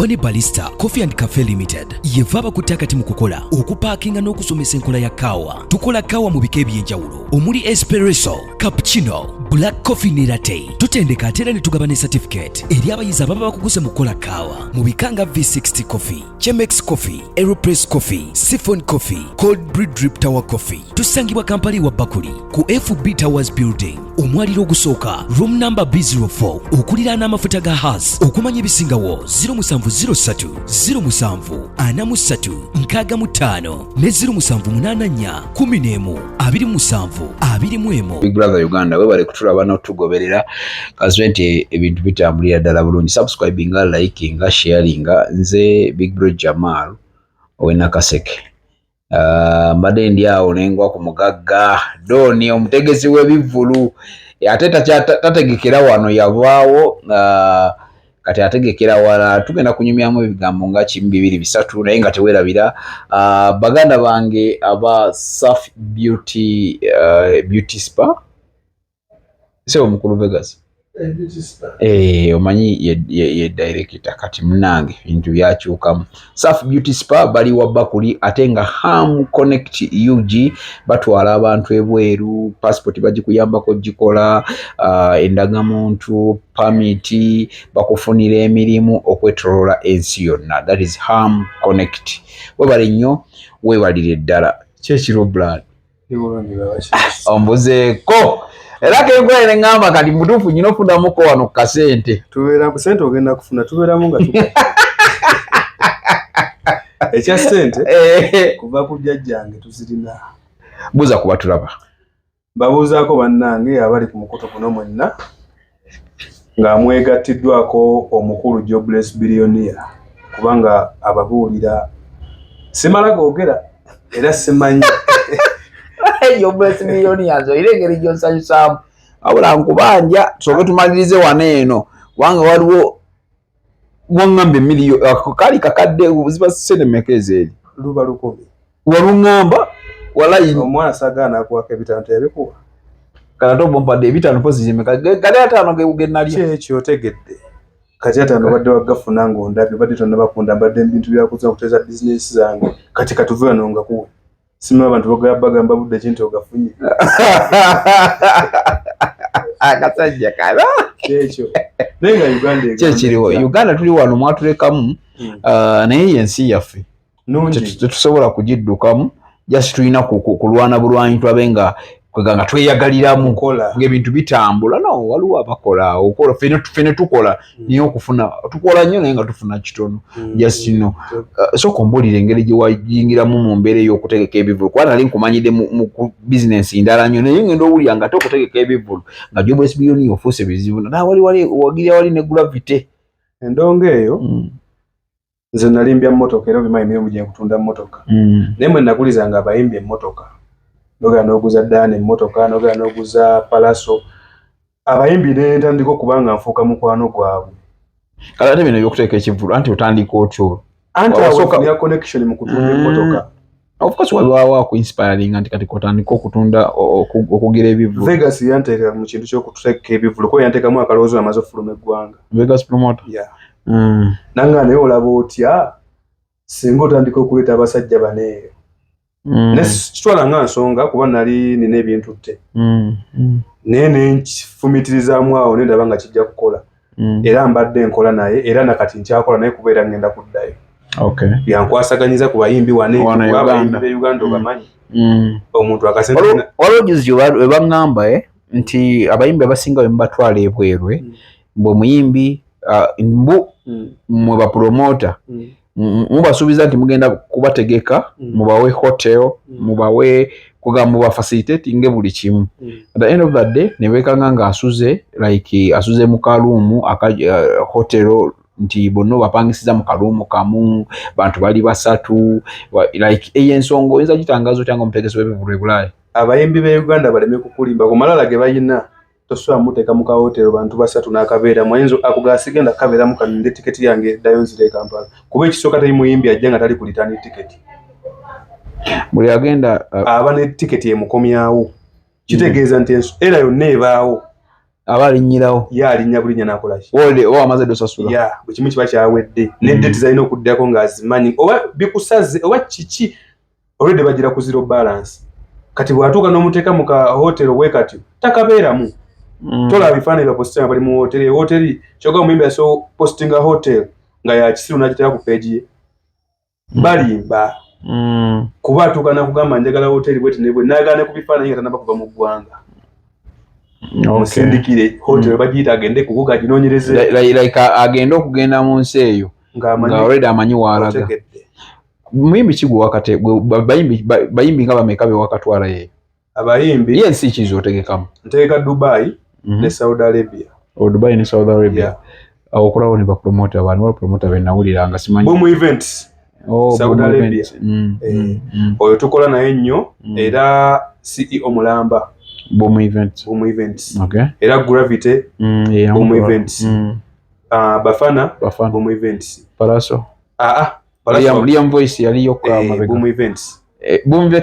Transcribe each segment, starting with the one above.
Boni Barista Coffee and Cafe Limited yevaba kutakati mu kukola okupakinga n'okusomesa enkola ya kawa. Tukola kawa mu bika eby'enjawulo omuli espresso, cappuccino, black coffee ne latte. Tutendeka ate era ne tugabana certificate eri abayizi ababa bakuguze mu kukola kawa mu bika nga V60 coffee, Chemex coffee, Aeropress coffee, Siphon coffee, Cold Brew Drip Tower coffee. Tusangibwa Kampala wa Bakuli ku FB Towers Building omwaliro ogusooka room number B04 okulira n'amafuta ga Haas. Okumanya ebisingawo 0703 07 43 65 ne 0784 11 27 21. Big Brother Uganda webale kutulaba n'otugoberera kazwente ebintu bitambulira ddala bulungi. Subscribinga, likinga, sharinga. Nze Big Bro Jamal owena Kaseke. Mbadde ndi awo nengwa ku mugagga Doni omutegesi w'ebivvulu ate tategekera wano yavaawo kati ategekera wala tugenda kunyumyamu ebigambo nga bibiri bisatu naye nga tewerabira baganda bange aba Safi Beauty Spa sewo mukulu Vegas omanyi ye director kati munange bintu byakyukamu. Safi Beauty Spa bali wa Bakuli ate nga Ham Connect UG batwala abantu ebweru, passport bagikuyambako gikola, endagamuntu, permit, bakufunira emirimu okwetolola ensi yonna. That is Ham Connect. Webale nnyo webalire ddala kyekiro blood ombuzeeko era kengoye ne ngamba kati mutuufu nyina ofunamuko wano ku kasente. Tubeera ku sente ogenda kufuna tubeeramu nga tuka. Ekya sente kuva ku jjajjange tuzirina. Buuza kuba tulaba. Babuuzaako bannange abali ku mukuto guno mwenna nga mwegattiddwako omukulu Jobless Billioneor kubanga ababuulira simala googera era simanyi. Jobless Billionaires irengeri gyonsanyusamu abula nkubanja tusoke tumalirize wano eno kubanga waliwo wangamba emiliyo kali kakadde ziba senemekeze eri luba lukobe walungamba walayi omwana sagana akwaka ebitano tebikuwa kalato bompadde ebitano pozi zimeka gale atano gegenali ekyo otegedde kati atano badde wagafuna ng'ondabye badde tonnabakunda badde ebintu byakuza okuteza business zange kati katuve wano nga kuwe sima abantu bagamba budde kintu ogafunye akasajja kala ekyo nenga Uganda kyekiriwo Uganda tuli wano mwatulekamu naye yensi yaffe tetusobola kugiddukamu just tulina kulwana bulwanyi twabenga kweganga tweyagaliramu ng'ebintu bitambula no waliwo abakola okola fene tukola niyo okufuna tukola nnyo naye nga tufuna kitono just no so kombulire engeri gye wayingiramu mu mbeera y'okutegeka ebivulu kuba nali nkumanyidde mu business ndala nnyo naye ngenda owulira nga tokutegeka ebivulu nga Jobless Billioneor ofuuse bizibu na wali wagirya ne gravity endonga eyo nze nalimbya mmotoka era obimanyi niyo mujja kutunda mmotoka naye mwe nakulizanga abayimbi emmotoka nogera n'oguza Dani emmotoka nogera n'oguza Palaso abayimbi ne ntandika okubanga nfuuka mukwano gwabwe kale ate bino ebyokuteeka ekivulu anti otandika otyo anti awasoka connection mu kutunda emmotoka of course wawa ku inspiring anti kati kotandika okutunda okugira ebivulu Vegas yanteeka mu kintu ky'okuteeka ebivulu ko yanteekamu akalowoozo amaze ofuluma eggwanga Vegas promoter nanga naye olaba otya singa otandika okuleeta abasajja baneeyo nesitwala nga nsonga kuba nali nina ebintu tte naye nenkifumiitirizaamu awo nendaba nga kijja kukola era mbadde nkola naye era nakati nkyakola naye kubeera ngenda kuddayo yankwasaganyiza ku bayimbi waneabayimbi be Uganda obamanyi omuntu akasente waliwo juzi we baŋŋamba nti abayimbi abasinga bwe mubatwala ebwerwe mbwe muyimbi mwe bapromota mubasuubiza nti mugenda kubategeka mubawe hotel mubawe kugamba muba facilitating buli kimu at the end of the day ne beekanga nga asuze like asuze mu kaluumu hotel nti bonna bapangisiza mu kaluumu kamu bantu bali basatu like ey'ensonga oyinza gitangazo tyanga omutegesi w'ebivulu ebulaaya abayimbi be Uganda baleme kukulimba ku malala ge bayina tosobola muteeka mu kahotero bantu basatu n'akabeera mwenzo akugasigenda kabeera mu kaninde tiketi yange ddayo nzire Kampala kuba ekisooka tali muyimbi ajja nga tali ku return tiketi buli agenda aba ne tiketi emukomyawo kitegeeza nti era yonna ebaawo abali nyirawo ya alinya bulinya nakola ki owa amaze dosasula ya bwe kimu kiba kyawedde ne date zalina okuddako ng'azimanyi oba bikusaze oba kiki already bagira ku zero balance kati bwatuuka n'omuteeka mu ka hotel we kati takabeeramu tola bifaananyi bya postinga bali mu hoteri kyoga omuyimbi yaso postinga hotel nga yakisiru n'agitera ku peegi ye balimba kuba atuuka nakugamba njagala hoteri bweti nebwe naagala ne ku bifaananyi nga tanaba kuva mu ggwanga musindikire hotel bagiyita agende kubuga ginoonyereze like agende okugenda mu nsi eyo nga already amanyi waalaga muyimbi kigwa wakate bayimbi nga bameka be wakatwala yeyo abayimbi ye ensi kizo otegekamu ntegeka Dubai ne Saudi Arabia Dubai ne Saudi Arabia awo okolawo ne bapromota abantu bapromota be nawuliranga simanyi boom events Saudi Arabia oyo tukola naye nnyo era CEO mulamba boom events okay era Gravity boom events Bafana boom events Palaso Liam Voice yali yokka amabega boom events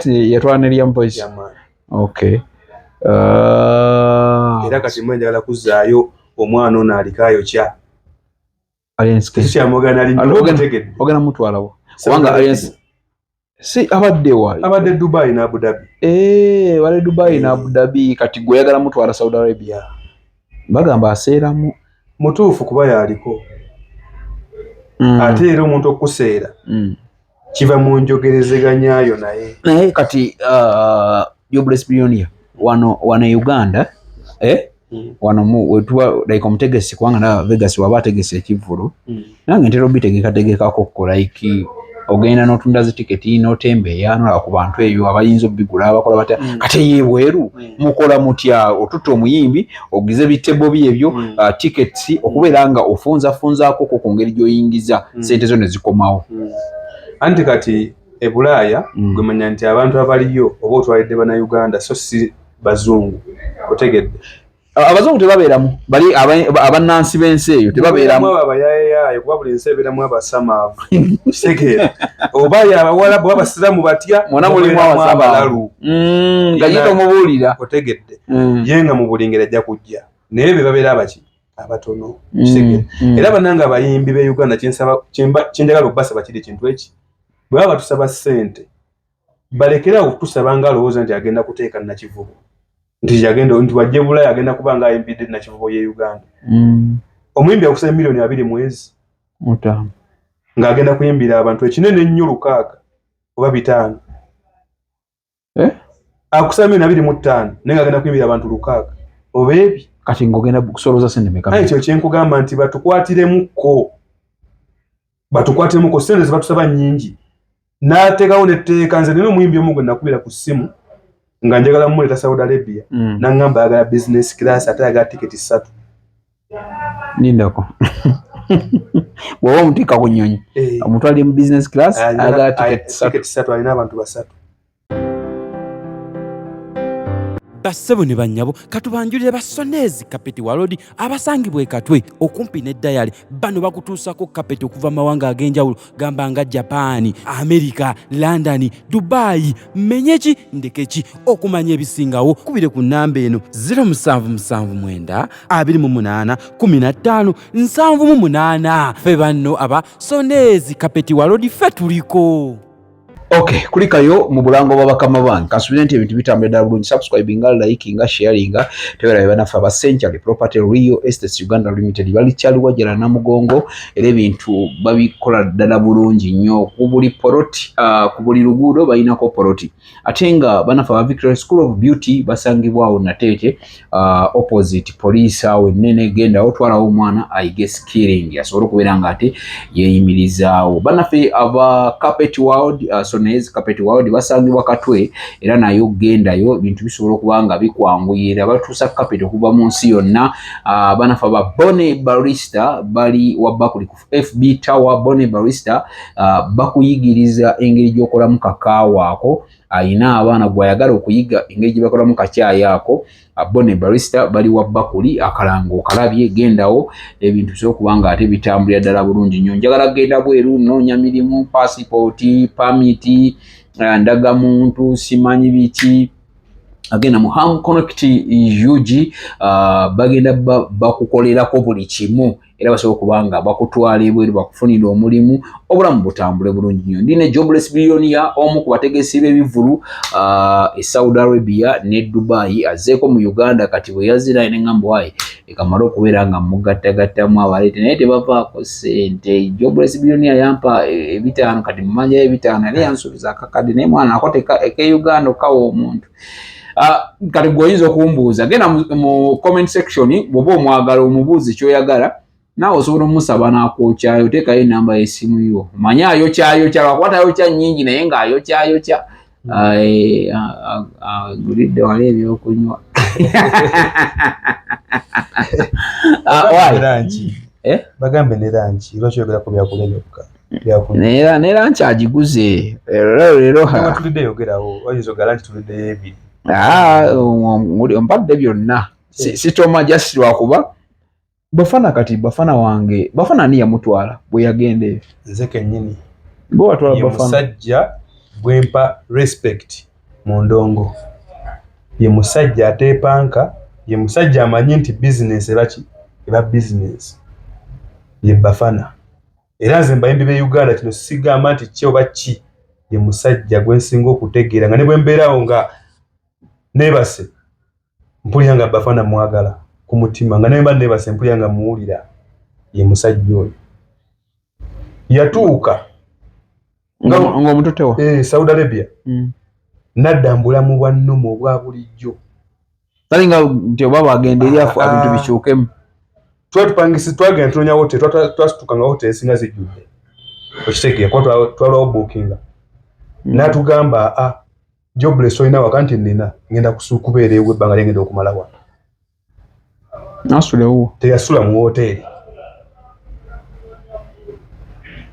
yatwala ne Liam Voice okay era kati mwe njagala kuzaayo omwana ono alikayo kya Alienski kyamugana ali ogana mutwalawo kubanga Alienski si abadde Dubai na Abu Dhabi wale Dubai na Abu Dhabi kati gwe yagala mutwala Saudi Arabia bagamba aseeramu mutuufu kuba yaliko ate era omuntu okuseera kiva mu njogerezeganyaayo naye kati Jobless Billioneor wano Uganda wano wetuwa like omutegesi kubanga na Vegas waba ategese ekivvulu nange ntera obitegeekategeekako okukola iki ogenda n'otunda zitiketi n'otembeeya n'olaba ku bantu eyo abayinza obbigula abakola batya kati yebweru mukola mutya otutta omuyimbi ogize bitebo byebyo tickets okubeera nga ofunzaako ku ngeri gy'oyingiza ssente zo ne zikomawo anti kati ebulaaya gwe manya nti abantu abaliyo oba otwalidde bannayuganda so si bazungu otegedde abazungu tebabeeramu bali abannansi b'ensi eyo tebabeeramu abayayayo kuba buli nsi ebeeramu abasamaavu kitegeera oba abawalabu oba abasiraamu batya mwona mulimu abalalu nga ye tomubuulira otegedde ye nga mu buli ngeri ajja kujja naye be babeera abaki abatono kitegeera era bannanga abayimbi b'e Uganda kyenjagala obbasaba kiri kintu eki bwe baba batusaba ssente balekerawo okutusaba nga alowooza nti agenda kuteeka nakivubo nti wajje Bulaaya agenda kuba nga ayimbidde nakivubo ye Uganda omuyimbi akusaba miliyoni 2 mwezi ng'agenda kuyimbira abantu ekinene ennyo 6 oba 5 akusaba miliyoni 25 naye ng'agenda kuyimbira abantu 6 oba ebi kati ng'ogenda kusolooza ssente meka ekyo kyenkugamba nti batukwatiremukko ssente ze batusaba nnyingi n'ateekawo netteeka nze nina omuyimbi omu gwe nakubira ku ssimu nga njagala mmuleeta Saudi Arabia n'aŋŋamba ayagala business class ate ayagala tiketi 3 nindako bw'oba omuteeka ku nnyonyi omuntu ali mu business class ayagala tiketi 3 alina abantu 3 bassebo ne bannyabo katubanjulire basonezi kapeti walodi abasangibwa ekatwe okumpi ne dayali bano bakutuusako kapeti okuva mawanga ag'enjawulo gamba nga Japan, America, London, Dubai, menyeki ndekeki okumanya ebisingawo kubire ku namba eno 0779 28 15 78 fe banno aba sonezi kapeti walodi fe tuliko. Okay, kulikayo mu bulango bw'abakama bange kasubire nti ebintu bitambula ddala bulungi. Subscribinga, likinga, sharinga tebera banafa aba Century Property Real Estate Uganda Limited bali kyaliwa jala na mugongo era ebintu babikola ddala bulungi nnyo ku buli poroti ku buli luguudo balinako poroti ate nga banafa aba Victoria School of Beauty basangibwawo Nateete opposite police awe nene genda otwalawo omwana ayige skilling asobole okubeera nga ate yeeyimirizaawo. Banafe aba Carpet World sonezi Carpet World basangibwa Katwe era nayo gendayo bintu bisobola okubanga bikwanguyira batuusa carpet okuva mu nsi yonna. Banafa ba Bone Barista bali wabakuli ku FB Tower. Bone Barista bakuyigiriza engeri gy'okolamu kakaawa ako ayina abaana gwayagala okuyiga engeri gye bakolamu kacaayi ako. Bone Barista bali wabakuli akalango okalabye gendawo ebintu bisobola okubanga ate bitambulira ddala bulungi nnyo. Njagala genda bweru noonya mirimu passport permit ndagamuntu simanyi biki agenda mu Ham Connect UG bagenda bakukolerako buli kimu era basobola kubanga bakutwala ebweru bakufunira omulimu obulamu butambule bulungi nnyo. Ndine Jobless Billioneor omu ku bategesi b'ebivulu e Saudi Arabia ne Dubai azeeko mu Uganda kati bwe yazira ine ngambo wayi ekamala okubeera nga mugattagattamu abaleete naye tebavaako ssente. Jobless Billioneor yampa ebitaano kati mumanja ebitaano naye yansuubiza akakadde naye mwana akoteka eke Uganda okawa omuntu. Kati goyinza okumbuuza genda mu comment section bwoba omwagala omubuuzi kyoyagala naawe osobola omusaba n'akwokyayo teekayo enamba y'essimu yo manye ayokyayokya lwakuba tayokya nnyingi naye ng'ayokyayokya agulidde wala ebyokunywa bagambe ne lanchi lwaki oyogera ku byakulya byokka ne lanchi agiguze leero tulidde yogerawo oyinza ogala nti tuliddeyo ebiri mpadde byonna sitoma just lwakuba bafana kati bafana wange bafana ani yamutwala bwe yagenda eyo nze kennyini bo watwala bafana musajja bwempa respect mu ndongo ye musajja ateepanka ye musajja amanyi nti business eba business ye bafana era nze mbayimbi be Uganda kino sigamba nti kye oba ki ye musajja gwe nsinga okutegeera nga ne bwe mbeerawo nga nebase mpulira nga bafana mwagala ku mutima nga nemba nebase mpulira nga muwulira ye musajja oyo yatuuka ng'omutotewa Saudi Arabia naddambula mu bwannomu obwa bulijjo tali nga nti oba bagenda eri afu ebintu bikyukemu twatupangisi twagenda tunonya hoteli twasituka nga hoteli singa zijjudde okitegeera kuba twalwawo bookinga n'atugamba Jobless olina wakanti nina ngenda kubeera ewe ebbanga lyengenda okumala wano nasulewo teyasula mu hoteli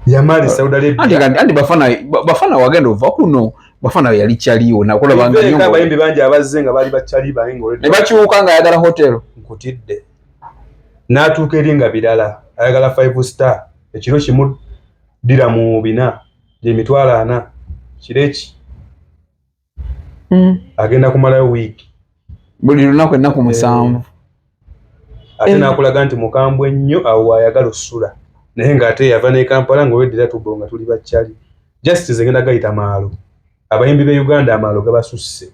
yamali Saudi Arabia andi bafana wagenda ova kuno bafana yali kyaliwo nakola banga abayimbi bangi abazze nga bali bakyali bango ne bakiwuka nga ayagala hotelo nkutidde n'atuuka eri nga birala ayagala 5 star ekiro kimu dira mu 4 emitwalo 4 kireki agenda kumalayo wiiki buli lunaku ennaku 7 ate n'akulaga nti mukambwe nnyo awo ayagala ossula naye ng'ate yava ne Kampala ng'oweddira tubbo nga tuli bakyali justice egenda gayita maalo abayimbi be Uganda amaalo gabasusse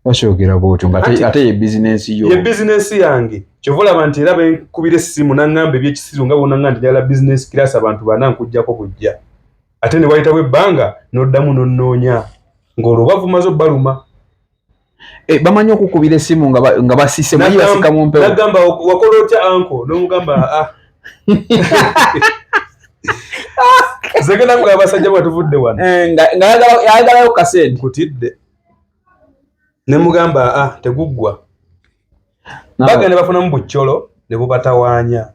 bakyogera bwotyo ate ye bizinensi yo ye bizinensi yange kyova olaba nti era benkubira essimu n'aŋŋamba ebyekisiru nga bonanga nti njagala bizinensi kirasi abantu bana nkuggyako bujja ate ne wayitawo ebbanga n'oddamu n'onnoonya ng'olubavu maze obbaluma bamanyi okukubira essimu nga basise manyi basika mu mpewo nagamba wakola otya anko n'omugamba zegenda nga abasajja bwatuvudde wano ngayagalayo kasente nkutidde ne mugamba teguggwa bagenda bafunamu bucolo ne bubatawaanya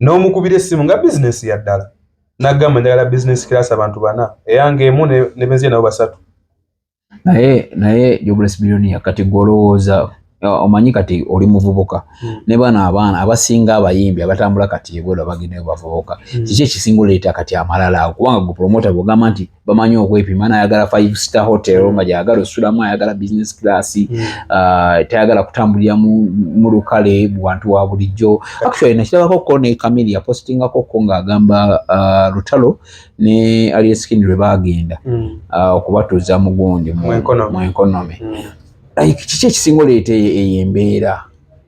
n'omukubira essimu nga bizinesi yaddala nagamba njagala bizinesi kirasi abantu bana eyange emu ne benziye nabo 3 naye Jobless Billioneor kati golowooza omanyi kati oli muvubuka ne bana abaana abasinga abayimbi abatambula kati ebweru bagenda bavubuka kiki ekisinga oleeta kati amalala awo kubanga gu promoter bwogamba nti bamanyi okwepima n'ayagala 5 star hotel nga gyayagala osulamu ayagala business class tayagala kutambulira mu lukale bwantu wa bulijjo actually nakirabako ko ne Kamili yapostingako ko ng'agamba Lutalo ne Alieskin lwe bagenda okubatuuza mugundi mu economy kiki ekisinga oleeta eyembeera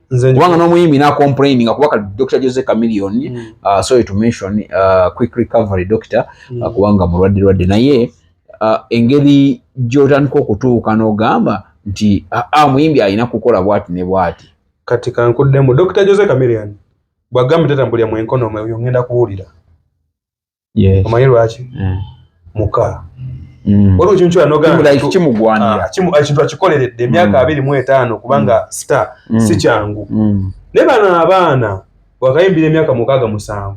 kubanga n'omuyimbi n'acomplaini nga kubaka Dr. Jose Chameleon sorry to mention quick recovery doctor kubanga mulwadde naye engeri gy'otandika okutuuka n'ogamba nti muyimbi alina kukola bwati ne bwati kati kankuddemu Dr. Jose Chameleon bw'agamba tatambulira mu enkonomi oyo ngenda kuwulira omanyi lwaki muka waliwo ekintu ky'anogamba kimugwanira ekintu akikoleredde emyaka 25 kubanga star si kyangu ne bano abaana wakayimbira emyaka 67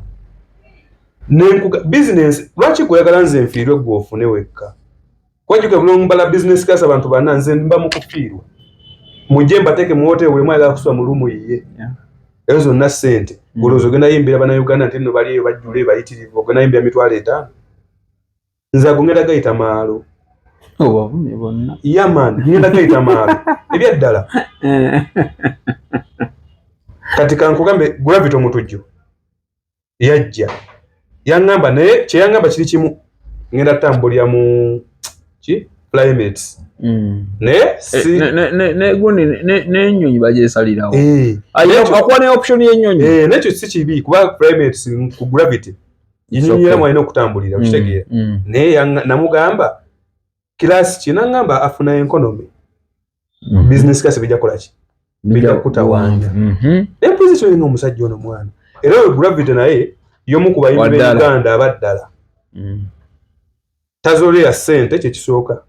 business lwaki kweyagala nze nfiirwe gwe ofune wekka kwajuka bulombala business class abantu bana nze mba mu kufiirwa mujje mbateeke mu hotel wemu ayagala kusula mu lumu yiye ezo zonna ssente olowooza ogenda yimbira bana Uganda nti nno baliyo bajjule bayitirivu ogenda yimbira 5,000 nze agongera gayita maalo Obavumye bonna. Yeah man, ngenda kaita maalo. Ebyaddala. Kati kankugambe Gravity omutujju. Yajja. Yangamba naye kye yangamba kiri kimu. Ngenda tambulira mu primates. Ne gundi ne nyonyi bajesalirawo. Akuwa ne option y'ennyonyi. Nekyo si kibi kuba primates ku Gravity. Yinyira mwalina okutambulira ukitegeera. Naye namugamba class kinangamba afuna economy. Business class bijja kola ki? Bijja kutawanya. Position eno omusajja ono mwana. Era Gravity naye yomu ku bayimbi Uganda abaddala. Tazolera ssente kye kisooka.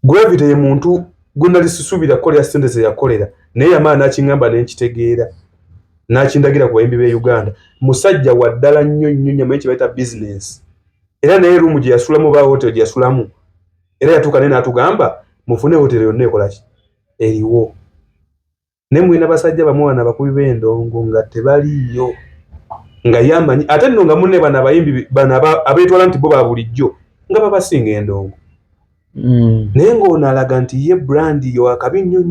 Gravity ye muntu gonna lisuubira kukolera ssente ze yakolera naye amaana akingamba n'ekitegeera n'akindagira ku bayimbi b'e Uganda. Musajja wa ddala nnyo nyamaye kye bayita business. Era naye rumu gye yasulamu ba hotel gye yasulamu. Era yatuuka naye n'atugamba mufune hotel yonna ekola ki? Eriwo. Ne mwina basajja bamuwana abakubi b'endongo nga tebaliyo. Nga yamanyi ate nno nga munne bana abayimbi bana abeetwala nti bo ba bulijjo nga babasinga endongo. Naye ng'ono alaga nti ye brand yo akabi nnyo.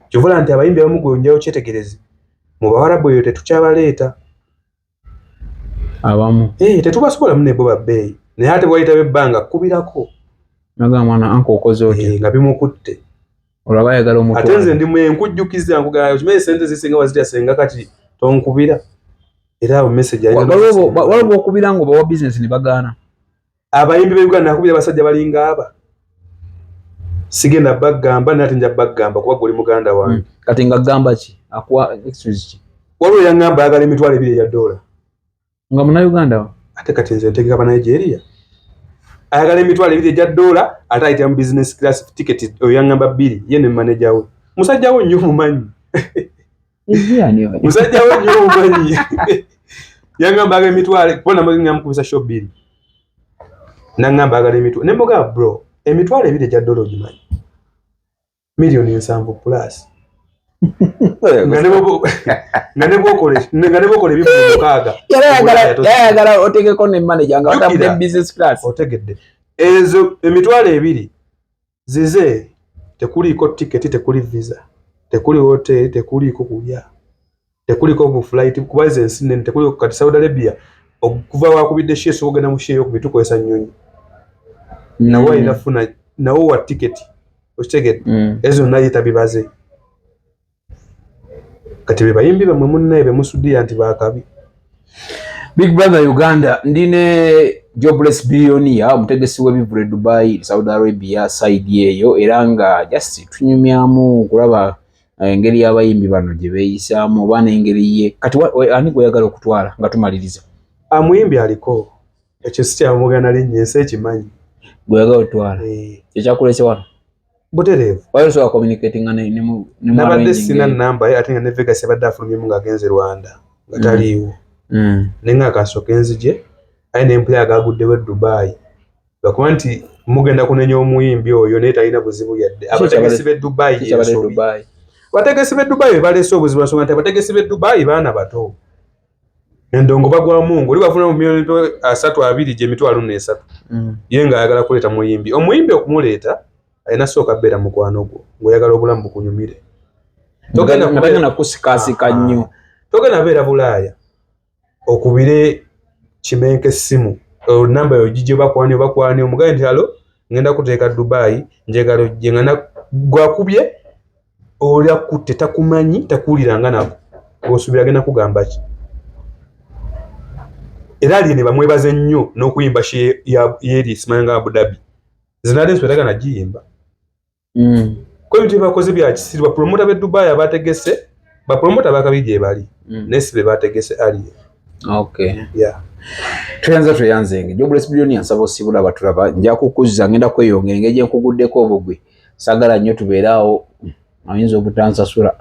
Kivula nti abayimbi abamu gonjayo kyetegereze. Mu Bawarabu eyo tetukyabaleeta. Abamu. Tetubasobola munne bo babbeeyi. Naye ate bwayita bebbanga kubirako. Naga mwana anko okoze otya. Nga bimukutte. Olaba ayagala omuntu. Ate nze ndi nkujjukiza nkugamba kimanye sente zisinga wazitya senga kati tonkubira. Era abo message ali. Waliwo okubira ngo bawa business ni bagaana. Abayimbi b'Uganda nakubira basajja balinga aba. Sigenda bagamba nate nja bagamba kuba goli muganda wange. Kati nga gamba ki? Akwa excuse ki? Waliwo yangamba ayagala emitwalo 2 ya dola. Nga muna Uganda? Ate kati nze ntegeka ba Nigeria. Ayagala emitwalo 2 ya dola ate ayita mu business class ticket oyo yangamba 2 ye ne manager we. Musajja we nnyo mumanyi. Musajja we nnyo mumanyi. Yangamba aga emitwalo kubona mwenga mukubisa shop 2. Nangamba agala emitwalo. Ne mboga bro, emitwalo 2 ya dola ogimanyi. Milioni 7 plus. Nganebo kole bifu mukaga. Yagala otegeko ne manager nga watambudde business class. Otegedde. Ezo emitwalo 2 zize tekuliko ticket, tekuli visa, tekuli hotel, tekuliko kulya, tekuliko ku flight kubaze ensine, tekuliko kati Saudi Arabia okuva wakubidde sheso ogenda mu sheyo kubitukozesa nnyonyi. Nawe inafuna nawo wa ticket otegedde. Ezo nayo tabibaze. Kati bebayimbi bamwe munne be musudi anti bakabi. Big Brother Uganda ndine Jobless Billioneor omutegesi w'ebivule Dubai Saudi Arabia side yeyo era nga just tunyumyamu kulaba engeri y'abayimbi bano gye beeyisaamu bana engeri ye kati ani gweyagala okutwala nga tumaliriza. Amuyimbi aliko ekyo si kyamugana linnyese ekimanyi gweyagala otwala ekyakulese wano butereevu wayosobola communicating nabadde sina namba ate nga ne Vegas yabadde afulumyemu ng'agenze Rwanda nga taliiwo naye nga akasooka enzije aye n'empula agaguddewo e Dubai lwakuba nti mugenda kunenya omuyimbi oyo naye talina buzibu yadde abategesi b'e Dubai ensobi abategesi b'e Dubai baleese obuzibu nsonga nti abategesi b'e Dubai baana bato endongo bagwamu ng'oli bafuna mu milioni 3-2 gy'emitwalo 4-3 ye ng'ayagala kuleeta muyimbi omuyimbi okumuleeta alina sooka beera mukwano gwo ng'oyagala obulamu bukunyumire togenda kusikasika nnyo togenda beera Bulaaya okubire kimenke essimu namba yo gijje bakwani omugaye nti alo ngenda kuteeka Dubai njagalo gye ngana gwakubye olya kutte takumanyi takuwuliranga nako ng'osuubira agenda kugamba ki era ali ne bamwebaze nnyo n'okuyimba yeri simanga Abu Dhabi zinali nswetaga nagiyimba ko ebintu bakoze bya kisiri bapromota b'e Dubai abategese bapromota bakabi gye bali nesibe bategese ali tweyanzenge Jobless Billioneor nsaba osibula abatulaba nja kukuzza ngenda kweyongera engeri gye nkuguddeko obugwe sagala nnyo tubeeraawo ayinza obutansasula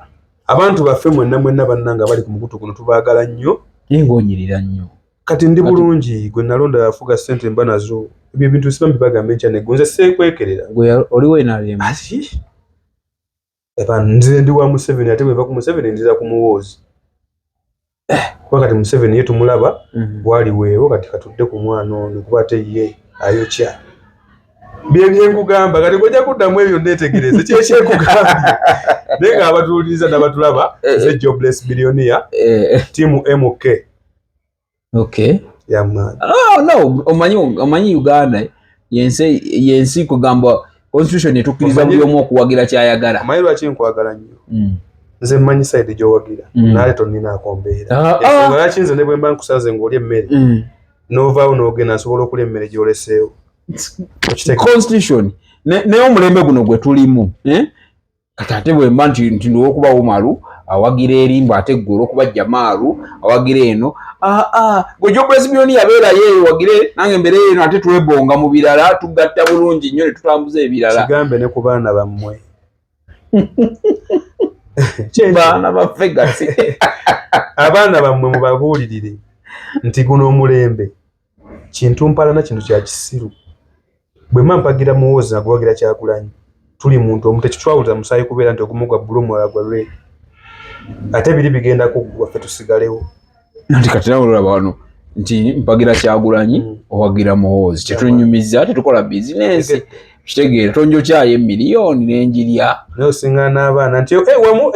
abantu baffe mwenna bannanga bali ku mukutu guno tubaagala nnyo ng'onyirira nnyo kati ndi bulungi gwe nalonda yafuga ssente mba nazo ebyo ebintu siba mbibagambe nkya negonze seekwekerera oliwo enalemu nze ndi wa Museveni ate bweva ku Museveni ndiza ku Muwoozi kuba kati Museveni ye tumulaba wali weewo kati katudde ku mwana ono kuba ate ye ayokya bye nkugamba kati kojja kuddamu ebyo neetegereze kyekyekugambye naye nga abatuuliriza n'abatulaba ze Jobless Billioneor tiimu MK. Okay. Yamaani. No, omanyi Uganda yensi kugamba constitution etukkiriza buli omu okuwagira kyayagala. Omanyi lwaki nkwagala nnyo? Nze mmanyi side gy'owagira naale tonnina akombeera. Ensonga lwaki nze ne bwe mba nkusaze ng'olya emmere n'ovaawo n'ogenda nsobola okulya emmere gy'oleseewo. Constitution naye omulembe guno gwe tulimu kati ate bwe mba nti olw'okuba Umaru awagira erimba ate ggwe olw'okuba Jamaaru awagira eno gwe Jobless Billioneor yabeerayo eyo wagire nange mbere eno ate twebonga mu birala tugatta bulungi nnyo ne tutambuza ebirala. Kigambe ne ku baana bammwe baana baffe gasi abaana bammwe mubabuulirire nti guno omulembe kintu mpalana kintu kya kisiru. Bwe mpagira muwoza gwagira Kyagulanyi tuli muntu omu tekitwawuliza musaayi kubeera nti ogumu gwa bbulu omulala gwa red ate biri bigenda kuggwa ffe tusigalewo. Nti kati nawe olaba wano nti mpagira Kyagulanyi owagira muwozi tetunyumiza tetukola bizinensi kitegeera tonjokyayo emiliyoni n'enjirya naye osinga n'abaana nti wamu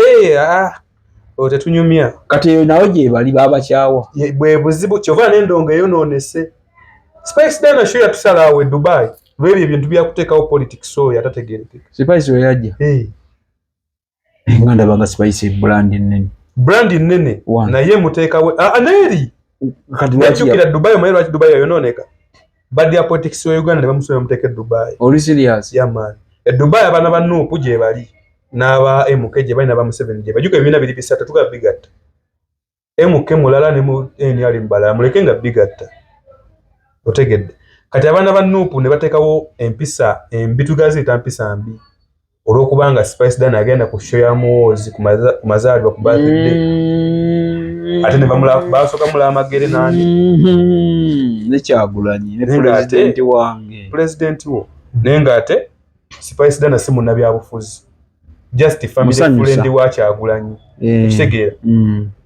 tetunyumya kati eyo nawe gye bali baabakyawa bwe buzibu kyova n'endongo eyonoonese. Spice Dana show yatusalawo e Dubai lw'ebyo ebintu byakuteekawo politics oyo atategeerekeka. Spice we yajja nga ndabanga Spice brand nnene naye muteekawo neeri najjukira Dubai omanyi lwaki Dubai yayonooneka badde ya politics wa Uganda ne bamusooya muteeka e Dubai. Oli serious? Yaman e Dubai abaana ba Nuupu gye bali n'aba MK gye bali n'aba Museveni gye bajuka ebibiina biri bisatu tuga bigatta MK mulala ne mu NRM balala muleke nga bigatta otegedde. Kati abaana ba Nuupu ne bateekawo empisa embi tugaziyita mpisa mbi olw'okubanga Spice Dana agenda ku show ya muwoozi ku mazaalibwa ku birthday ate ne basooka mulaba Magere nani ne Kyagulanyi ne pulezidenti wange pulezidenti wo naye ng'ate Spice Dana si munnabyabufuzi just family friend wa Kyagulanyi ekitegeera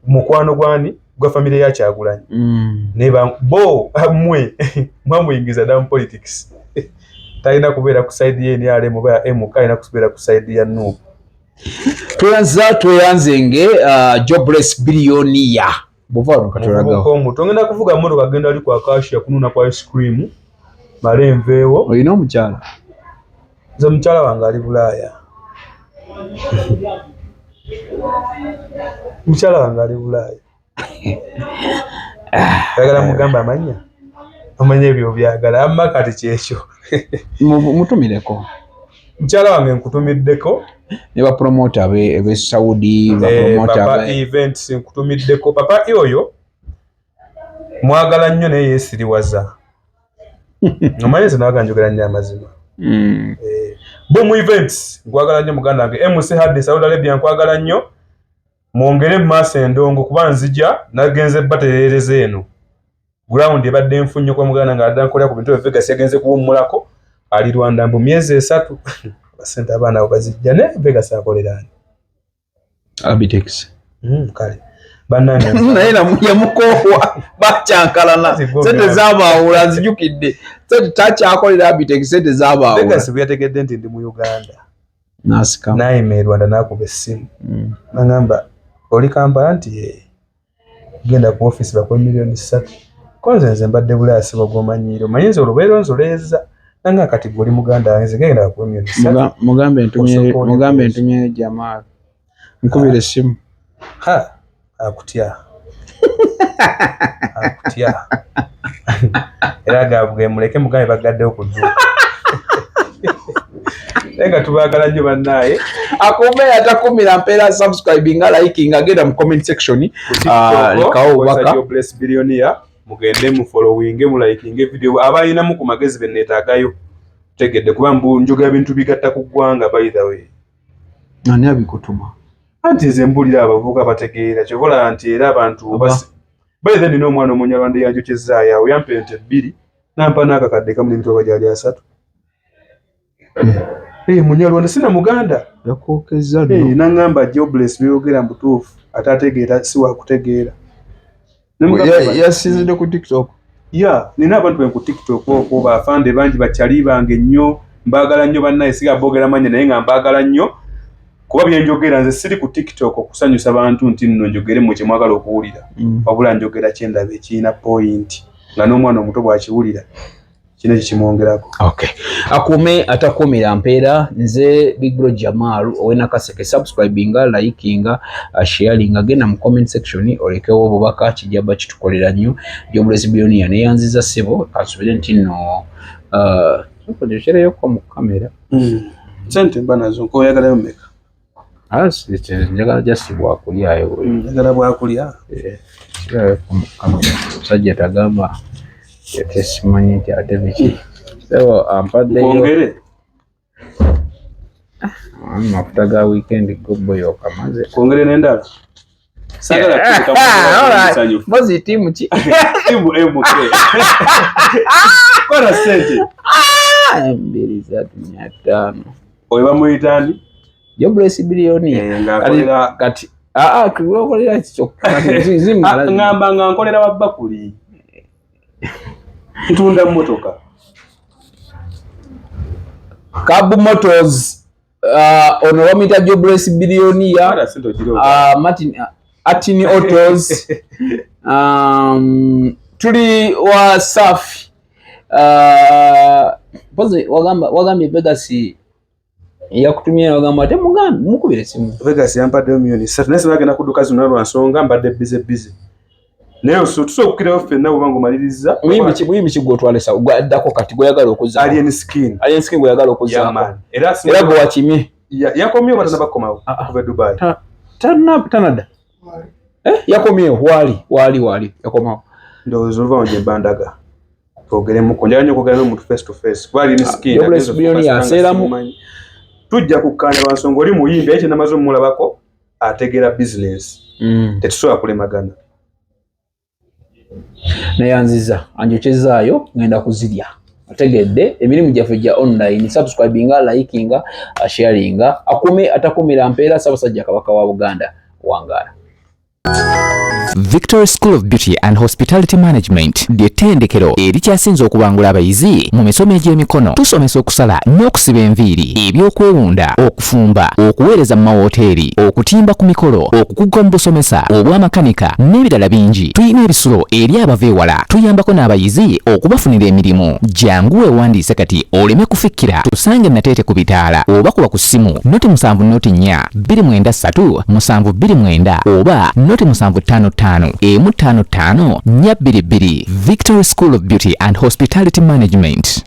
mukwano gwani gwa family ya Kyagulanyi neba bo amwe mwamuyingiza dda mu politics talina kubeera ku side ye NRM oba ya MK alina kubeera ku side ya Nuupu. tweyanzenge Jobless Billioneor buvano katolagaho tongenda kuvuga mmotoka agenda ali kwa kashi yakununa kwa ice cream male nveewo. Olina omukyala? Nze mukyala wange ali Bulaaya. Mukyala wange ali Bulaaya. Ayagala mugamba amanya amanya ebyo byagala amma kati kyekyo mutumireko. Mukyala wange nkutumiddeko ne bapromota ebe Saudi papa events nkutumiddeko. Papa oyo mwagala nnyo naye yeesiriwaza omanyi nze nawaga njogera nnyo amazima. Bo mu events nkwagala nnyo muganda wange MC Hadde Saudi Arabia nkwagala nnyo mwongere mu maaso endongo kuba nzija nagenze batereereza eno ground ebadde nfunye kwa muganda nga adda nkolera ku bintu bya Vegas yagenze kuwummulako ali Rwanda mbu myezi 3 basente abaana abo bazijja ne Vegas akolerani Abitex kale bannange naye yamukohwa bakyankalana sente zabaawula nzijukidde sente takyakolera Abitex sente zabaawula. Vegas byategedde nti ndi mu Uganda nasikama naime Rwanda nakuba essimu nangamba oli Kampala nti genda ku office bakwe miliyoni 3 konze nze mbadde Bulaaya sibo gomanyiro manyinze olubeero nzoleeza nanga kati goli Muganda nze genda ku miliyoni 3 mugambe ntumye Jamal nkubire essimu akutya era gabwe muleke mugambe bagaddeho ku dduuka Enga tubagala nnyo bannaye akumbe atakumira mpera subscribing liking agenda mu comment section lekawo baka Jobless Billioneor mugende mu following mu liking video abayina mu kumagezi benetagayo tegedde kuba mbu njoga bintu bigatta ku ggwanga by the way nani abikutuma anti ze mbulira abavuga bategeera kyobola anti era abantu basi by the nino omwana omunyarwanda yanjokyeza yawe yampente 2 nampa nakakadde kamu n'ebitoba gyali 3 munyarwanda sina muganda yakokeza nangamba Jobless byogera mbutuufu atategeera si wa kutegeera yasizide ku TikTok nina abantu ben ku TikTok okwo bafande bangi bakyali bange nnyo mbagala nnyo bannaye siga bogera manya naye nga mbagala nnyo kuba byenjogera nze siri ku TikTok okusanyusa abantu nti nno njogere mu kye mwagala okuwulira wabula njogera kyendaba ekiina point nga n'omwana omuto bw'akiwulira kino kikimwongerako. Akume atakumira mpeera nze Big Bro Jamal owena kaseke subscribinga likinga sharinga genda mu comment section olekewo obubaka kijaba kitukolera nnyo Jobless Billioneor neyanziza sebo asubire nti no nkojereyo ko mu kamera sente mbanazo ko yagala mmeka njagala just bwakulyayo njagala bwakulya sajja tagamba yatesimanyi nti ate biki so ampaddeyo ongere amafuta ga weekend gobboyo okamaze kongere n'endala sagala kukamusanyu mozi timu ki timu MK kora sente 2,500 oyo bamuyitani Jobless Billioneor kati kukolera kyokka ngamba nga nkolera wabbakuli ntunda motoka Cab Motors ono wamita Jobless Billioneor Martin Atini Autos tuli wa safi poze wagambye Vegas yakutumia wagamba ate mugambi mukubire simu Vegas yampadde milioni 3 nese bagenda kuduka zino lwansonga mbadde busy naye tuso okukirawo ffenna bw'obanga omaliriza muyimbi kigwotwalesa gwaddako kati gweyagala okuzza alien skin gweyagala okuzza era gwe wakimye yakomyewo batana bakomawo kuva Dubai tanada yakomyewo wali yakomawo ndowooza oluva wanje bandaga twogeremu njagala nnyo okwogera n'omuntu face to face kuba alien skin Jobless Billioneor aseeramu tujja kukkaanya lwansonga oli muyimbi aye kyenamaze omulabako ategeera business tetusobola kulemagana nayanziza anjokyezaayo ngenda kuzirya ategedde emirimu gyaffe gya online subscribinga likinga sharinga akume atakumira mpeera Ssaabasajja Kabaka wa Buganda wangaala. Victory School of Beauty and Hospitality Management ly'ettendekero erikyasinze okubangula abayizi mu misomo egy'emikono. Tusomesa okusala n'okusiba enviiri, ebyokwewunda, okufumba, okuweereza mu mawoteeri, okutimba ku mikolo, okukugga mu busomesa obw'amakanika n'ebirala bingi. Tuyina ebisulo eri abava ewala. Tuyambako n'abayizi okubafunira emirimu. Jangu weewandiise kati oleme kufikkira. Tusange Nateete ku bitaala oba kuba ku ssimu noti 7 293 729 oba noti 755 155 422. Victory School of Beauty and Hospitality Management.